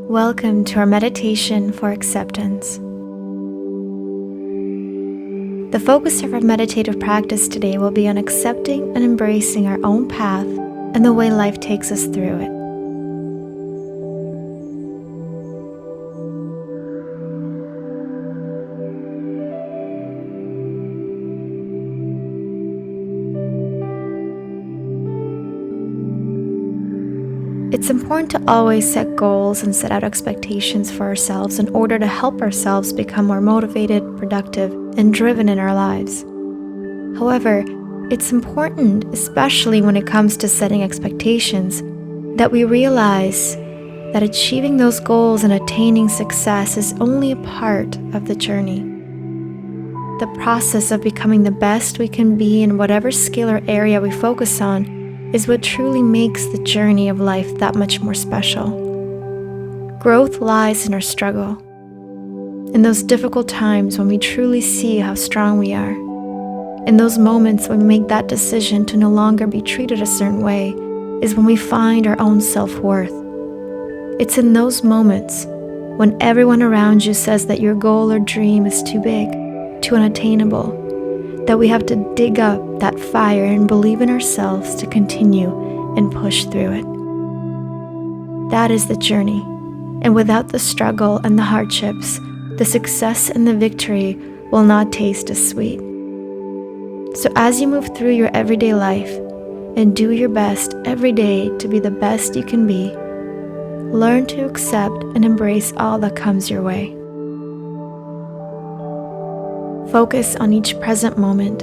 Welcome to our meditation for acceptance. The focus of our meditative practice today will be on accepting and embracing our own path and the way life takes us through it. It's important to always set goals and set out expectations for ourselves in order to help ourselves become more motivated, productive, and driven in our lives. However, it's important, especially when it comes to setting expectations, that we realize that achieving those goals and attaining success is only a part of the journey. The process of becoming the best we can be in whatever skill or area we focus on is what truly makes the journey of life that much more special. Growth lies in our struggle. In those difficult times when we truly see how strong we are. In those moments when we make that decision to no longer be treated a certain way is when we find our own self-worth. It's in those moments when everyone around you says that your goal or dream is too big, too unattainable, that we have to dig up that fire and believe in ourselves to continue and push through it. That is the journey, and without the struggle and the hardships, the success and the victory will not taste as sweet. So as you move through your everyday life and do your best every day to be the best you can be, learn to accept and embrace all that comes your way. Focus on each present moment.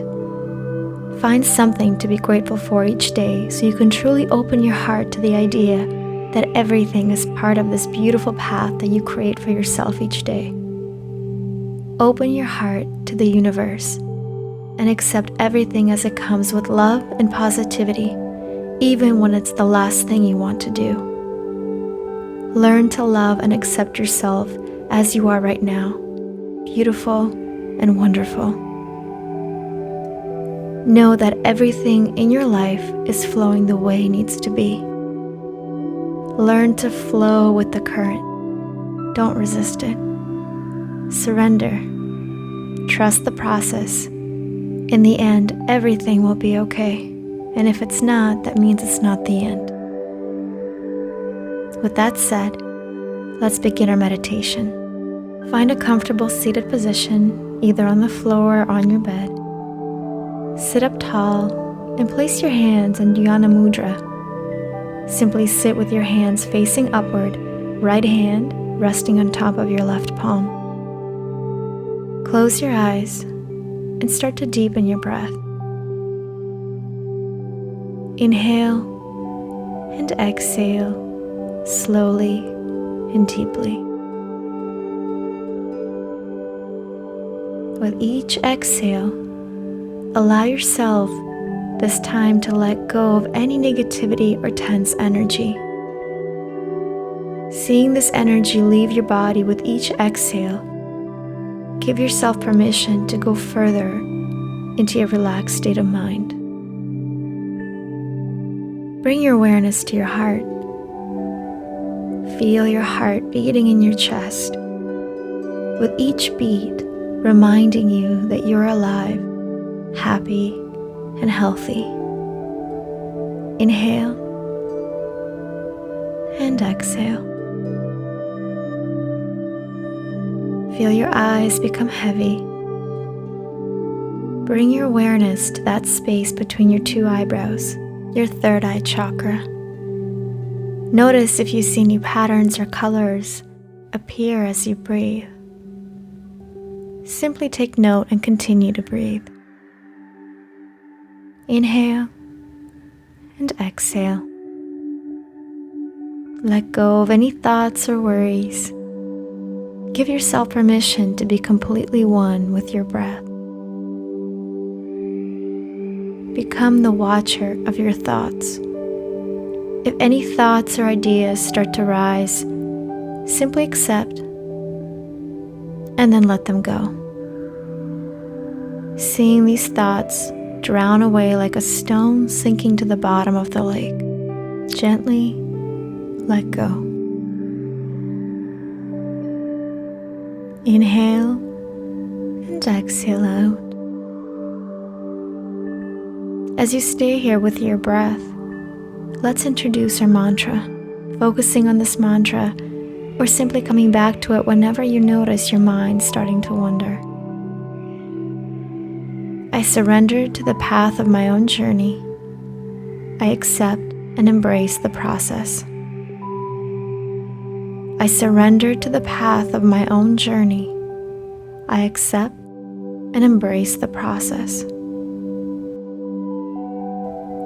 Find something to be grateful for each day so you can truly open your heart to the idea that everything is part of this beautiful path that you create for yourself each day. Open your heart to the universe and accept everything as it comes with love and positivity, even when it's the last thing you want to do. Learn to love and accept yourself as you are right now, beautiful and wonderful. Know that everything in your life is flowing the way it needs to be. Learn to flow with the current. Don't resist it. Surrender. Trust the process. In the end, everything will be okay. And if it's not, that means it's not the end. With that said, let's begin our meditation. Find a comfortable seated position, either on the floor or on your bed. Sit up tall and place your hands in Dhyana Mudra. Simply sit with your hands facing upward, right hand resting on top of your left palm. Close your eyes and start to deepen your breath. Inhale and exhale slowly and deeply. With each exhale, allow yourself this time to let go of any negativity or tense energy. Seeing this energy leave your body with each exhale, give yourself permission to go further into a relaxed state of mind. Bring your awareness to your heart. Feel your heart beating in your chest, with each beat reminding you that you're alive, happy, and healthy. Inhale and exhale. Feel your eyes become heavy. Bring your awareness to that space between your two eyebrows, your third eye chakra. Notice if you see new patterns or colors appear as you breathe. Simply take note and continue to breathe. Inhale and exhale. Let go of any thoughts or worries. Give yourself permission to be completely one with your breath. Become the watcher of your thoughts. If any thoughts or ideas start to rise, simply accept and then let them go. Seeing these thoughts drown away like a stone sinking to the bottom of the lake. Gently let go. Inhale and exhale out. As you stay here with your breath, let's introduce our mantra, focusing on this mantra or simply coming back to it whenever you notice your mind starting to wander. I surrender to the path of my own journey. I accept and embrace the process. I surrender to the path of my own journey. I accept and embrace the process.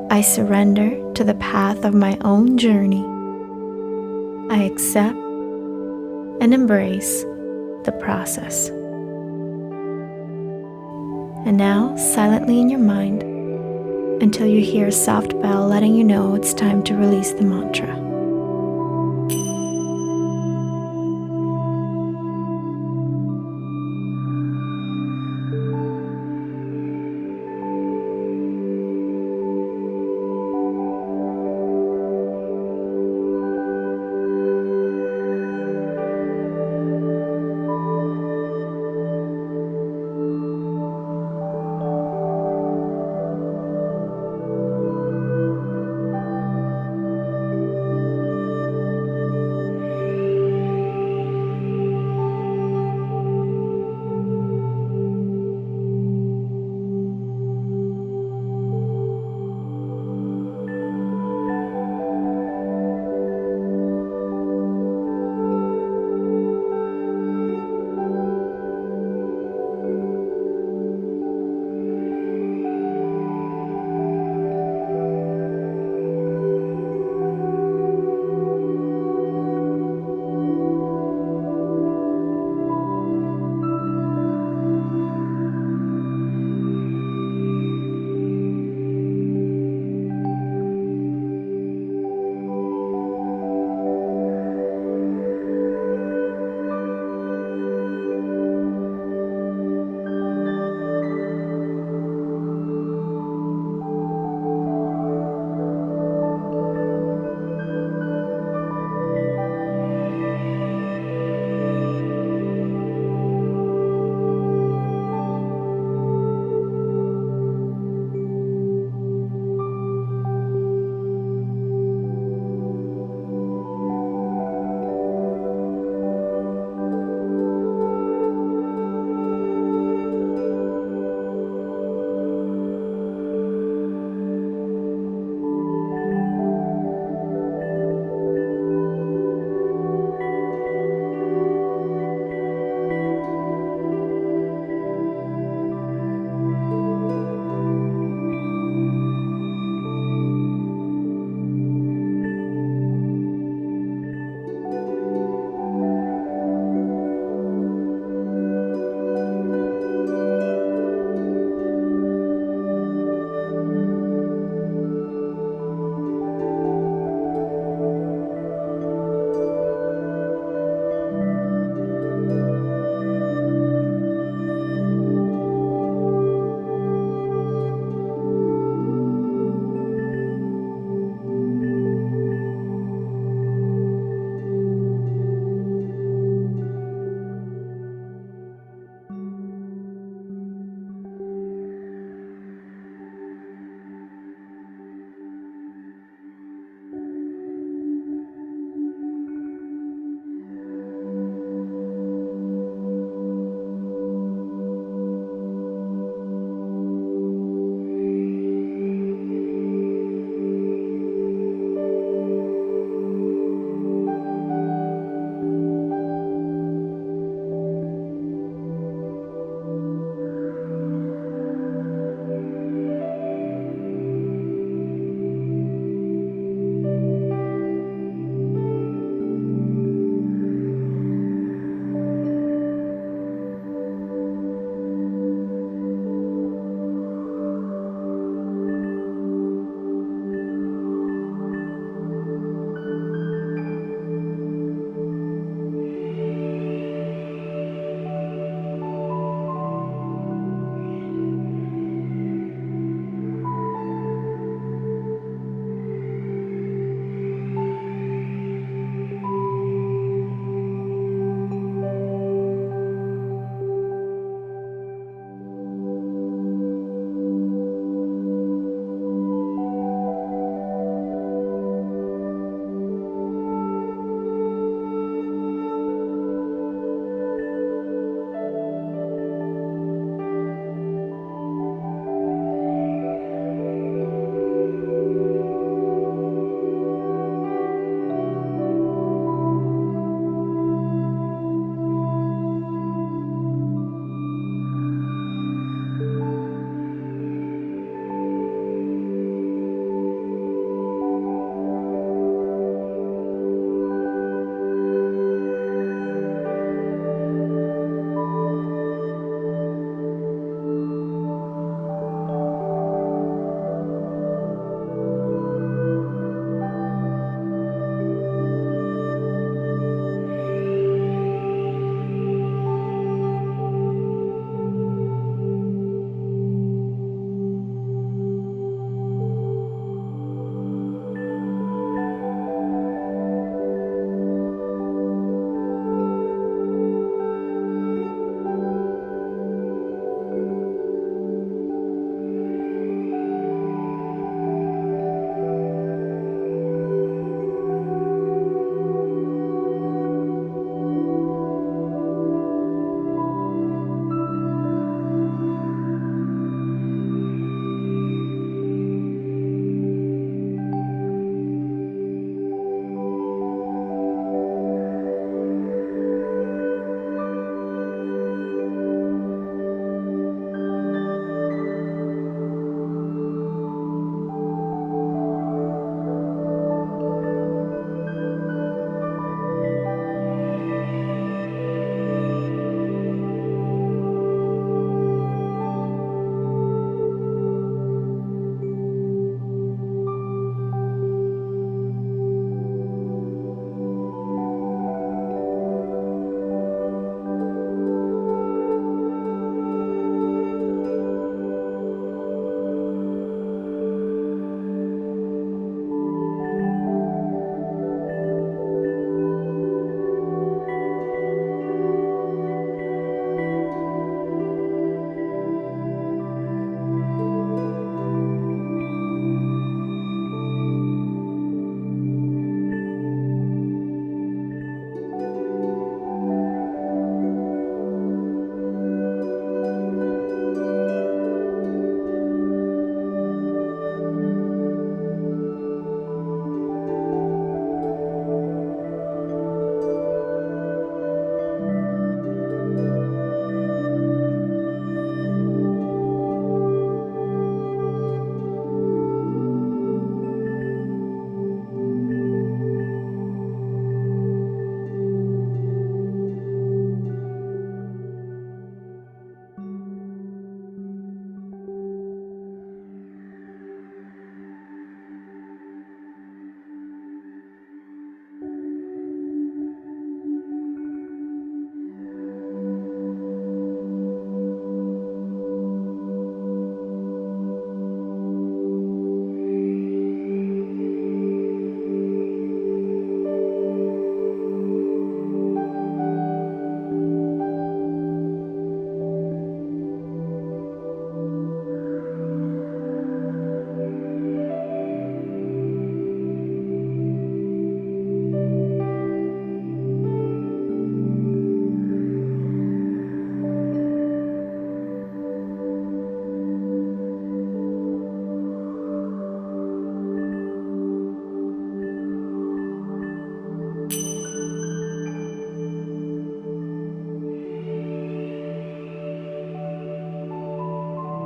I surrender to the path of my own journey. I accept and embrace the process. And now, silently in your mind, until you hear a soft bell letting you know it's time to release the mantra.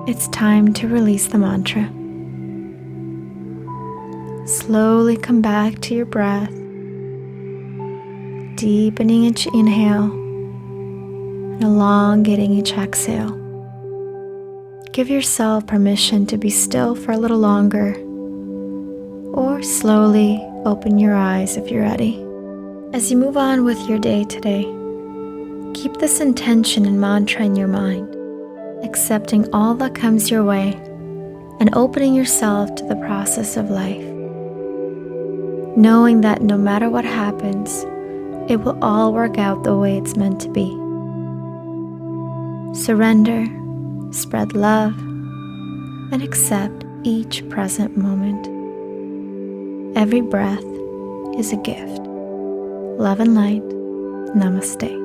It's time to release the mantra. Slowly come back to your breath, deepening each inhale and elongating each exhale. Give yourself permission to be still for a little longer, or slowly open your eyes if you're ready. As you move on with your day today, keep this intention and mantra in your mind, accepting all that comes your way and opening yourself to the process of life, knowing that no matter what happens, it will all work out the way it's meant to be. Surrender, spread love, and accept each present moment. Every breath is a gift. Love and light. Namaste.